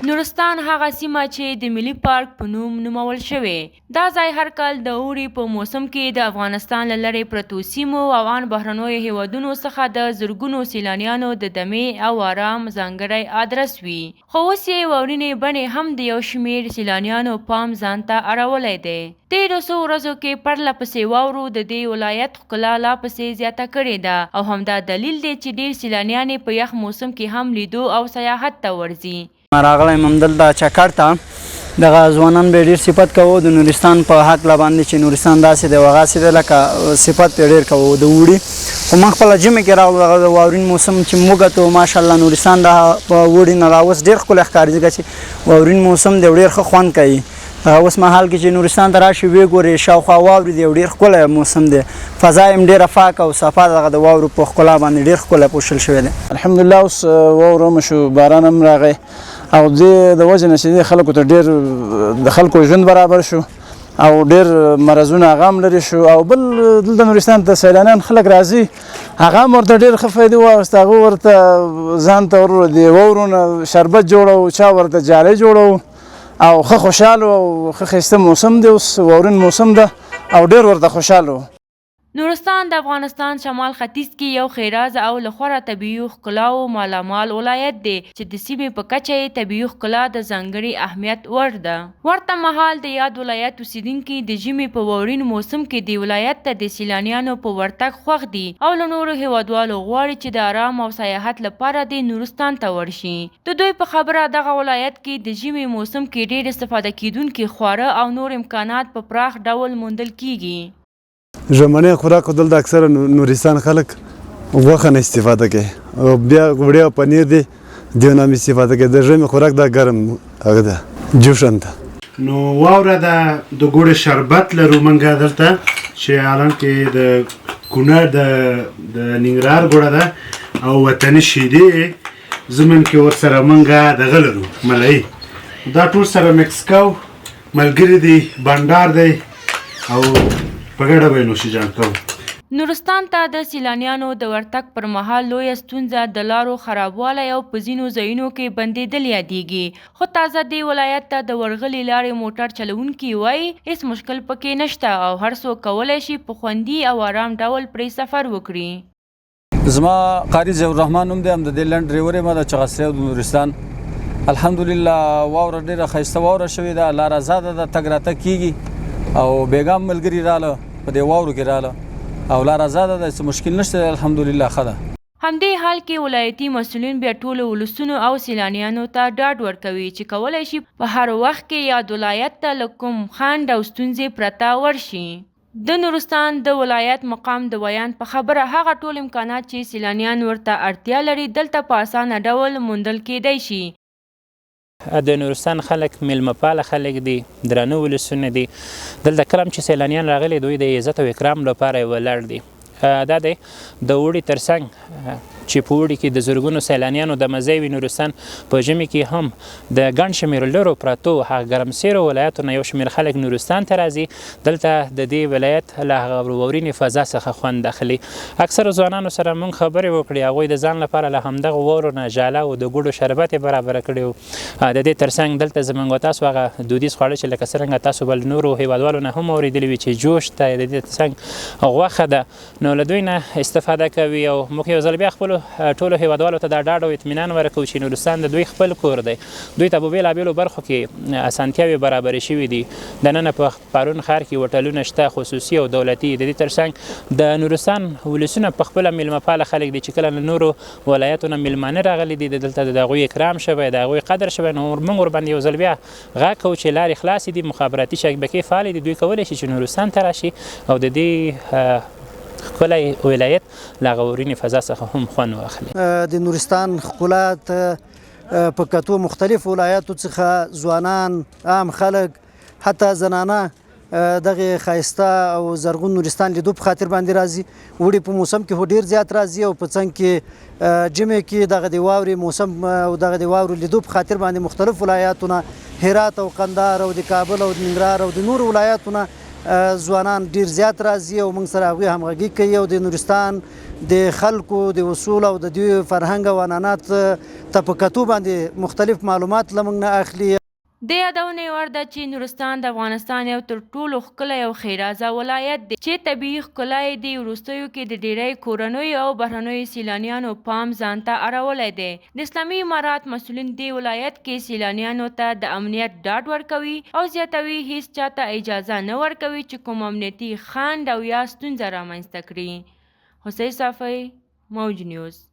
نورستان هغه سیمه چې د ملي پارک په نوم نومول شوې دا ځای هر کال د اوړي په موسم کې د افغانستان له لرې پرتو سیمو او ان بهرنیو هیوادونو څخه د زرګونو سیلانیانو د دمې او آرام ځانګړی ادرس وي خو اوس یې واورینې بڼې هم د یو شمېر سیلانیانو پام ځان ته اړولی دی تېرو څو ورځو کې پرله پسې واورو د دې ولایت ښکلا لا پسې زیاته کړې ده او همدا دلیل دی چې ډېر سیلانیان په یخ موسم کې هم لیدو او سیاحت ته ورځي راغلی یم همدلته چکر ته دغه ځوانان به ډېر صفت کوو د نورستان په هکله باندې چې نورستان داسې دی او هغسې دی لکه صفت پرې ډېر کوو د اوړي خو موږ خپله ژمي کې راغلو دغه د واورین موسم چې موږ کتو ماشاءالله نورستان د په اوړي نه را اوس ډېر ښکلی ښکاري ځکه چې واورین موسم دی ډېر ښه خوند کوي اوس مهال کې چې نورستان ته راشي ویې ګورې شاوخوا واورې دی ډېر ښکلی موسم دی فضا یې هم ډېره پاکه او صفا دغه د واورو په ښکلا باندې ډېر ښکلی پوښل شوی دی الحمدلله اوس واوره هم شو باران هم راغی او دې د وجې نه چې خلکو ته ډېر د خلکو ژوند برابر شو او ډېر مرضونه هغه هم لرې شو او بل دلته نورستان ته سیلانیان خلک راځي هغه هم ورته ډېر ښه فایدې واخیست هغه ورته ځان ته د واورو نه شربت جوړو چا ورته جالۍ جوړو او ښه خوشحاله او ښه ښایسته موسم دی اوس واورین موسم ده او ډېر ورته خوشحاله و نورستان د افغانستان شمال ختیځ کې یو ښېراز او له خورا طبیعي ښکلاو مالامال ولایت دی چې د سیمې په کچه یې طبیعي ښکلا د ځانګړي اهمیت وړ ده ورته مهال د یاد ولایت اوسیدونکي د ژمي په واورین موسم کې د ولایت ته د سیلانیانو په ورتګ خوښ دي او له نورو هیوادوالو غواړي چې د آرام او سیاحت لپاره د نورستان ته ورشي د دوی په خبره دغه ولایت کې د ژمي موسم کې ډېر استفاده کیدونکي خواړه او نور امکانات په پراخ ډول موندل کیږي ژمنی خوراکو دلته اکثره نورستان خلک غوښه نه استفاده کوي او بیا وړیا پنیر دی دیو نه استفاده کوي د ژمي خوراک دا ګرم هغه ده جوشن ده نو واوره د ګوړې شربت لرو منګه دلته چې الان کې د کونړ د ننګرهار ګوړه ده او وطني شیدې زمون کې ورسره منګه دغه لرو ملایي دا ټول سره مکس کو ملګری دی بانډار دی او نورستان ته د سیلانیانو د ورتګ پر مهال لویه ستونزه د لارو خرابوالی او په ځینو ځایونو کې بندېدل یادېږي خو تازه دې ولایت ته د ورغلې لارې موټر چلوونکي وایي هیڅ مشکل پکې نشته او هر څوک کولی شي په خوندي او آرام ډول پرې سفر وکړي زما قاری ضیاء الرحمن نوم دی هم د دې لنډ ډریور یم د چغسری او د نورستان الحمدلله واوره ډېره ښایسته واوره شوې ده لار ازاده ده تګ راتګ کېږي او بیګم ملګري راله په دې واورو کې راله او لار ازاده ده څه مشکل نشته الحمدلله ښه ده همدې حال کې ولایتي مسؤلین بیا ټولو ولسونو او سیلانیانو ته ډاډ ورکوي چې کولی شي په هر وخت کې یاد ولایت ته له کوم خنډ او ستونزې پرته ورشي د نورستان د ولایت مقام د بیان په خبره هغه ټول امکانات چې سیلانیان ورته اړتیا لري دلته په اسانه ډول موندل کیدی شي د نورستان خلک میلمه پاله خلک دي درانه ولسونه دي دلته کله چې سیلانیان راغلي دوی د عزت او اکرام لپاره ولاړ دي دا دی د اوړي ترڅنګ چې په اوړي کې د زرګونو سیلانیانو د مزه وي نورستان په ژمي کې هم د ګڼ شمېر لرو پرتو هغه ګرمسیرو ولایتو نه یو شمېر خلک نورستان ته راځي دلته د دې ولایت له هغه واورینې فضا څخه خوند اخلي اکثرو ځوانانو سره موږ خبرې وکړې هغوی د ځان لپاره له همدغه واورو نه ژاله او د ګوډو شربت یې برابره کړي وو د دې ترڅنګ دلته زموږ او تاسو هغه دودیز خواړه چې لکه څرنګه تاسو بل نورو هیوادوالو نه هم اورېدلي وي چې جوش ته د دې ترڅنګ غوښه ده نو له دوی نه استفاده کوي او موږ یو ځل بیا خپلو ټولو هیوادوالو ته دا ډاډ او اطمینان ورکوو چې نورستان د دوی خپل کور دی دوی ته په بېلابېلو برخو کې اسانتیاوې برابرې شوي دي دننه په پارون ښار کې هوټلونه شته خصوصي او دولتي د دې ترڅنګ د نورستان ولسونه په خپله میلمه پاله خلک دي چې کله له نورو ولایتو نه میلمانه راغلي دي دلته د هغوی اکرام شوی د هغوی قدر شوی نو موږ ورباندې یو ځل بیا غږ کوو چې لارې خلاصې دي مخابراتي شبکې فعالې دي دوی کولی شي چې نورستان ته راشي او د دې ښکلی ولایت له هغه واورینې فضا څخه هم خوند واخلي د نورستان ښکلا ته په کتو مختلفو ولایاتو څخه ځوانان عام خلک حتی زنانه دغه ښایسته او زرغون نورستان لیدو په خاطر باندې راځي وړي په موسم کې خو ډېر زیات راځي او په څنګ کې ژمي کې دغه د واورې موسم او دغه د واورو لیدو په خاطر باندې مختلف ولایاتونه هرات او قندهار او د کابل او د ننګرهار او د نورو ولایاتونه ځوانان ډیر زیات راځي او موږ سره هغوی همغږي کوي او د نورستان د خلکو د اصول او د دوی فرهنګ او عنعنات ته په کتو باندې مختلف معلومات له موږ نه اخلي. د یادونې وړ ده چې نورستان د افغانستان یو تر ټولو ښکلی او ښېرازه ولایت دی چې طبیعي ښکلا یې د وروستیو کې د ډېری کورنیو او بهرنیو سیلانیانو پام ځان ته اړولی دی. د اسلامي امارات مسؤلین دې ولایت کې سیلانیانو ته د امنیت ډاډ ورکوي او زیاتوي هیڅ چاته اجازه نه ورکوي چې کوم امنیتي خنډ او یا ستونزه رامنځته کړي. حسین صافی، موج نیوز.